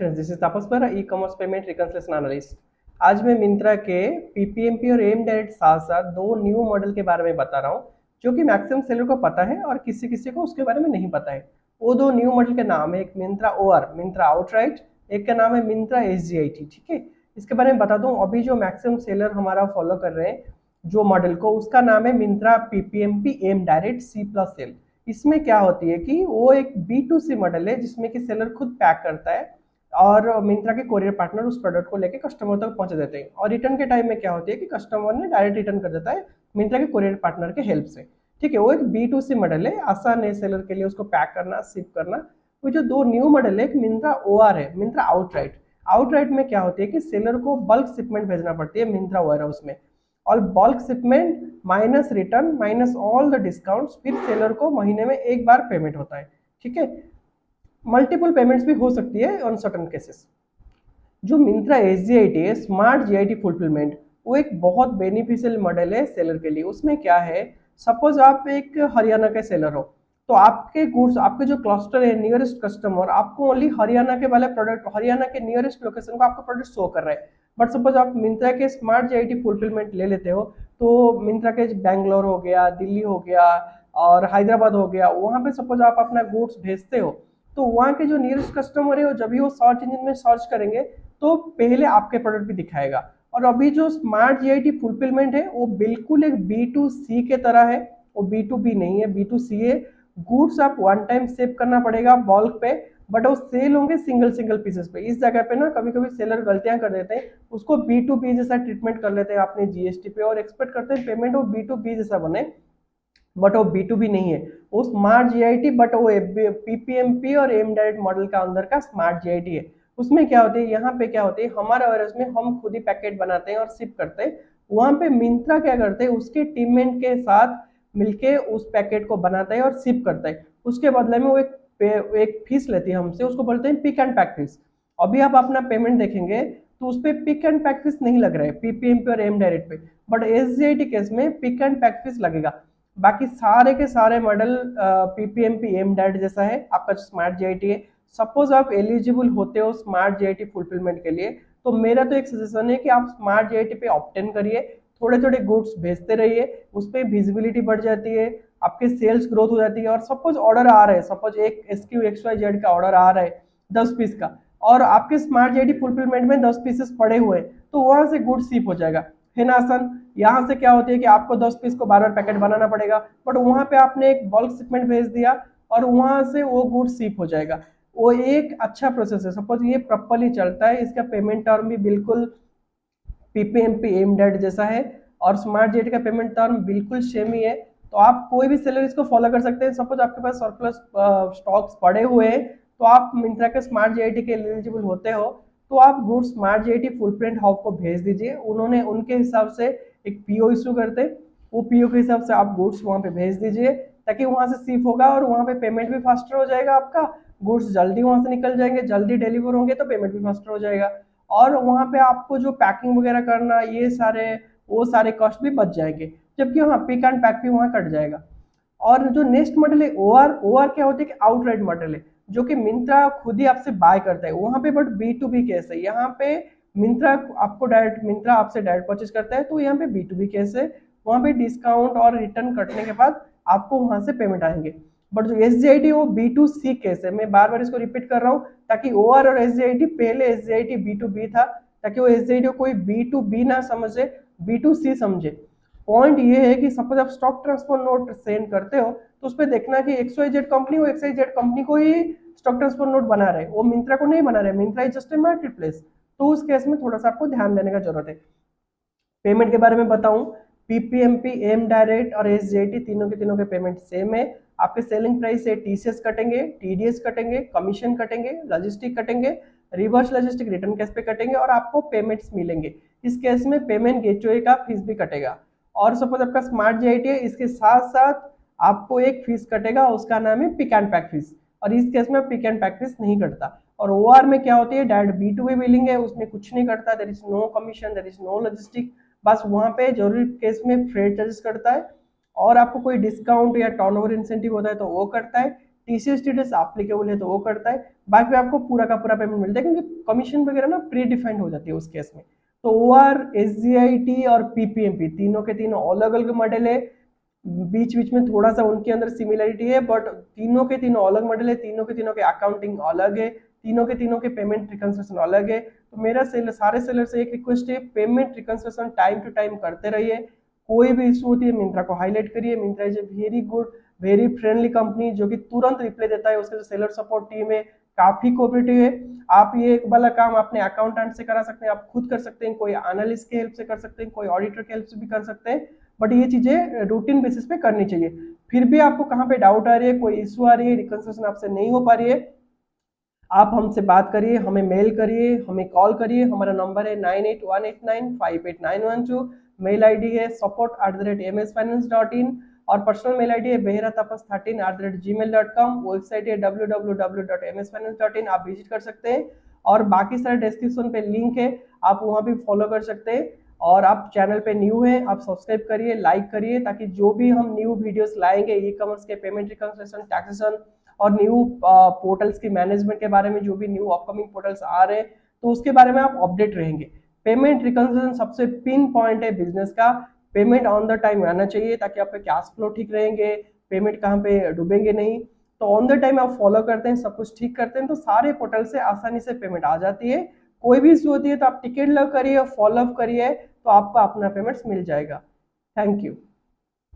This is Tapas Behera, e commerce payment reconciliation analyst. आज मैं मिंत्रा के पीपीएमपी और एम डायरेक्ट साथ साथ दो न्यू मॉडल के बारे में बता रहा हूँ जो कि मैक्सिमम सेलर को पता है और किसी किसी को उसके बारे में नहीं पता है। वो दो न्यू मॉडल के नाम है, एक मिंत्रा ओआर, मिंत्रा आउटराइट, एक का नाम है मिंत्रा एसजीआईटी। ठीक है, इसके बारे में बता दूं। अभी जो मैक्सिमम सेलर हमारा फॉलो कर रहे हैं जो मॉडल को, उसका नाम है मिंत्रा पीपीएमपी M direct C plus sale. इसमें क्या होती है कि वो एक B2C मॉडल है जिसमें कि सेलर खुद पैक करता है और मिंत्रा के कोरियर पार्टनर उस प्रोडक्ट को लेके कस्टमर तक पहुंचा देते हैं। और रिटर्न के टाइम में क्या होती है कि कस्टमर ने डायरेक्ट रिटर्न कर देता है मिंत्रा के कोरियर पार्टनर के हेल्प से। ठीक है, वो एक B2C मॉडल है, आसान है सेलर के लिए उसको पैक करना, शिप करना। वो जो दो न्यू मॉडल है, एक मिंत्रा ओआर है, मिंत्रा आउटराइट। आउटराइट में क्या होती है कि सेलर को बल्क शिपमेंट भेजना पड़ती है मिंत्रा वेयर हाउस में, और bulk shipment minus return minus all the discounts, फिर सेलर को महीने में एक बार पेमेंट होता है। ठीक है, मल्टीपल पेमेंट्स भी हो सकती है ऑन सर्टन केसेस। जो मिंत्रा एसजीआईटी है, स्मार्ट जीआईटी फुलफिलमेंट, वो एक बहुत बेनिफिशियल मॉडल है सेलर के लिए। उसमें क्या है, सपोज आप एक हरियाणा के सेलर हो, तो आपके गुड्स, आपके जो क्लस्टर है नियरेस्ट कस्टमर, आपको ओनली हरियाणा के वाले प्रोडक्ट, हरियाणा के नियरेस्ट लोकेशन को आपका प्रोडक्ट शो कर रहा है। बट सपोज आप मिंत्रा के स्मार्ट जीआईटी फुलफिलमेंट ले लेते हो, तो मिंत्रा के बैंगलोर हो गया, दिल्ली हो गया और हैदराबाद हो गया, वहाँ पे सपोज आप अपना गुड्स भेजते हो, तो वहाँ के जो नियरेस्ट कस्टमर है जब भी वो सर्च इंजन में सर्च करेंगे तो पहले आपके प्रोडक्ट भी दिखाएगा। और अभी जो स्मार्ट जीआईटी फुलफिलमेंट है वो बिल्कुल एक B2C के तरह है, वो B2B नहीं है, B2C है। गुड्स आप वन टाइम सेव करना पड़ेगा बल्क पे, बट वो सेल होंगे सिंगल सिंगल पीसेस पे। इस जगह पे ना कभी कभी सेलर गलतियां कर देते हैं, उसको B2B जैसा ट्रीटमेंट कर लेते हैं अपने जीएसटी पे और एक्सपेक्ट करते हैं पेमेंट वो B2B जैसा बने, बट वो B2B नहीं है, वो स्मार्ट जीआईटी, बट वो पीपीएमपी और एम डायरेक्ट मॉडल का अंदर का स्मार्ट जीआईटी है। उसमें क्या होती है, यहाँ पे क्या होती है, हमारे वेयरहाउस में हम खुद ही पैकेट बनाते हैं और शिप करते हैं। वहां पे मिंत्रा क्या करते हैं, उसके टीममेट के साथ मिलके उस पैकेट को बनाता है और शिप करता है। उसके बदले में वो एक फीस लेती है हमसे, उसको बोलते हैं पिक एंड पैक फीस। अभी आप अपना पेमेंट देखेंगे तो उस पर पिक एंड पैक फीस नहीं लग रहा है पीपीएमपी और एम डायरेक्ट पे, बट एसजीआईटी केस में पिक एंड पैक फीस लगेगा। बाकी सारे के सारे मॉडल पीपीएमपी एम डैट जैसा है आपका स्मार्ट जीआईटी है। सपोज आप एलिजिबल होते हो स्मार्ट जीआईटी फुलफिलमेंट के लिए, तो मेरा तो एक सजेशन है कि आप स्मार्ट जीआईटी पे ऑप्टेन करिए, थोड़े थोड़े गुड्स भेजते रहिए, उस पर विजिबिलिटी बढ़ जाती है, आपके सेल्स ग्रोथ हो जाती है। और सपोज ऑर्डर आ रहा है, सपोज एक SQXYZ का ऑर्डर आ रहा है 10 पीस का, और आपके स्मार्ट जीआईटी फुलफिलमेंट में 10 पीसेस पड़े हुए हैं, तो वहां से गुड शिप हो जाएगा, है ना आसान। यहाँ से क्या होती है कि आपको 10 पीस को बार बार पैकेट बनाना पड़ेगा, बट वहां पे आपने एक बल्क शिपमेंट भेज दिया और वहां से वो गुड शिप हो जाएगा। वो एक अच्छा प्रोसेस है, सपोज ये प्रॉपरली चलता है, इसका पेमेंट टर्म भी बिल्कुल पीपीएमपी एम डेट जैसा है और स्मार्ट जेट का पेमेंट टर्म बिल्कुल सेम ही है। तो आप कोई भी सेलर इसको फॉलो कर सकते हैं। सपोज आपके पास सरप्लस स्टॉक्स पड़े हुए हैं, तो आप मिंत्रा के स्मार्ट जेआईटी के एलिजिबल होते हो, तो आप गुड स्मार्ट जेआईटी फुलप्रिंट हाउस को भेज दीजिए, उन्होंने उनके हिसाब से एक पीओ इशू करते, वो पीओ के हिसाब से आप गुड्स वहां पे भेज दीजिए, ताकि वहां से शिप होगा और वहां पे पेमेंट भी फास्टर हो जाएगा, आपका गुड्स जल्दी वहां से निकल जाएंगे, जल्दी डिलीवर होंगे तो पेमेंट भी फास्टर हो जाएगा। और वहां पे आपको जो पैकिंग वगैरह करना, ये सारे वो सारे कॉस्ट भी बच जाएंगे, जबकि हाँ पिक एंड पैक भी वहां कट जाएगा। और जो नेक्स्ट मॉडल है ओआर, ओआर क्या होती है कि आउटराइट मॉडल है, जो कि मिंत्रा खुद ही आपसे बाय करता है वहां पे, बट B2B केस है। यहाँ पे मिंत्रा आपको डायरेक्ट, मिंत्रा आपसे डायरेक्ट परचेज करता है, तो यहाँ पे B2B केस है। वहां पे डिस्काउंट और रिटर्न कटने के बाद आपको वहां से पेमेंट आएंगे। बट जो SGIT वो B2C केस है, मैं बार बार इसको रिपीट कर रहा हूँ, ताकि ओआर और SGIT, पहले SGIT B2B था, ताकि वो SGIT को कोई B2B ना समझे, B2C समझे। पॉइंट ये है कि सपोज आप स्टॉक ट्रांसफर नोट सेंड करते हो, तो उस पर देखना कि XYZ कंपनी, वो XYZ कंपनी को ही स्टॉक ट्रांसफर नोट बना रहे, वो मिंत्रा को नहीं बना रहे, Myntra is just a market place. तो उस केस में थोड़ा सा आपको ध्यान देने का जरूरत है। पेमेंट के बारे में बताऊं, पीपीएमपी एम डायरेक्ट और एसजीआईटी तीनों के पेमेंट सेम है। आपके सेलिंग प्राइस से टीसीएस कटेंगे, टीडीएस कटेंगे, कमीशन कटेंगे, लॉजिस्टिक कटेंगे, रिवर्स लॉजिस्टिक रिटर्न कैश पे कटेंगे, और आपको पेमेंट्स मिलेंगे। इस केस में पेमेंट गेटवे का फीस भी कटेगा। और सपोज आपका स्मार्ट जीआईटी है, इसके साथ साथ आपको एक फीस कटेगा, उसका नाम है पिक एंड पैक फीस, और इस केस में पिक एंड पैक फीस नहीं कटता। और ओआर में क्या होती है, डायरेक्ट B2B बिलिंग है, उसमें कुछ नहीं करता, there is no commission, there is no logistic, बस वहां पे जरूरी केस में फ्रेट चार्जेस करता है, और आपको कोई डिस्काउंट या टर्नओवर इंसेंटिव होता है तो वो करता है। टीसीएस टीडीएस एप्लीकेबल है तो वो करता है, बाकी आपको पूरा का पूरा पेमेंट मिलता है, क्योंकि कमीशन वगैरह ना प्री डिफाइंड हो जाती है उस केस में। तो ओआर, एसजीआईटी और पीपीएमपी तीनों के तीनों अलग अलग मॉडल है, बीच बीच में थोड़ा सा उनके अंदर सिमिलरिटी है, बट तीनों के तीनों अलग मॉडल है, तीनों के तीनों के अकाउंटिंग अलग है, तीनों के पेमेंट रिकंसिलिएशन अलग है। तो मेरा सारे सेलर से एक रिक्वेस्ट है, payment reconciliation time to time करते रहिए। कोई भी इशू होती है मिंत्रा को हाईलाइट करिए। Myntra is a very good, very friendly company जो कि तुरंत रिप्लाई देता है। उसके जो सेलर सपोर्ट टीम है काफी कोऑपरेटिव है। आप ये एक वाला काम अपने अकाउंटेंट से करा सकते हैं, आप खुद कर सकते हैं, कोई एनालिस्ट के हेल्प से कर सकते हैं, कोई ऑडिटर के हेल्प से भी कर सकते हैं, बट ये चीजें रूटीन बेसिस पे करनी चाहिए। फिर भी आपको कहाँ पे डाउट आ रही है, कोई इशू आ रही है, रिकंसिलिएशन आपसे नहीं हो पा रही है, आप हमसे बात करिए, हमें मेल करिए, हमें कॉल करिए। हमारा नंबर है 9818958912। मेल आईडी है support@msfinance.in और पर्सनल मेल आईडी है behera13@gmail.com। वेबसाइट है www.msfinance.in, आप विजिट कर सकते हैं। और बाकी सारे डिस्क्रिप्शन पे लिंक है, आप वहाँ भी फॉलो कर सकते हैं। और आप चैनल पे न्यू हैं, आप सब्सक्राइब करिए, लाइक करिए, ताकि जो भी हम न्यू वीडियोस लाएंगे ई कॉमर्स के, पेमेंट रिकंसिलिएशन, टैक्सेशन और न्यू पोर्टल्स की मैनेजमेंट के बारे में, जो भी न्यू अपकमिंग पोर्टल्स आ रहे हैं, तो उसके बारे में आप अपडेट रहेंगे। पेमेंट रिकंसिलिएशन सबसे पिन पॉइंट है बिजनेस का। पेमेंट ऑन द टाइम आना चाहिए ताकि आपके कैश फ्लो ठीक रहेंगे, पेमेंट कहाँ पे डूबेंगे नहीं। तो ऑन द टाइम आप फॉलो करते हैं, सब कुछ ठीक करते हैं, तो सारे पोर्टल से आसानी से पेमेंट आ जाती है। कोई भी इशू होती है तो आप टिकट लग करिए, फॉलो अप करिए, तो आपको अपना पेमेंट्स मिल जाएगा। Thank you.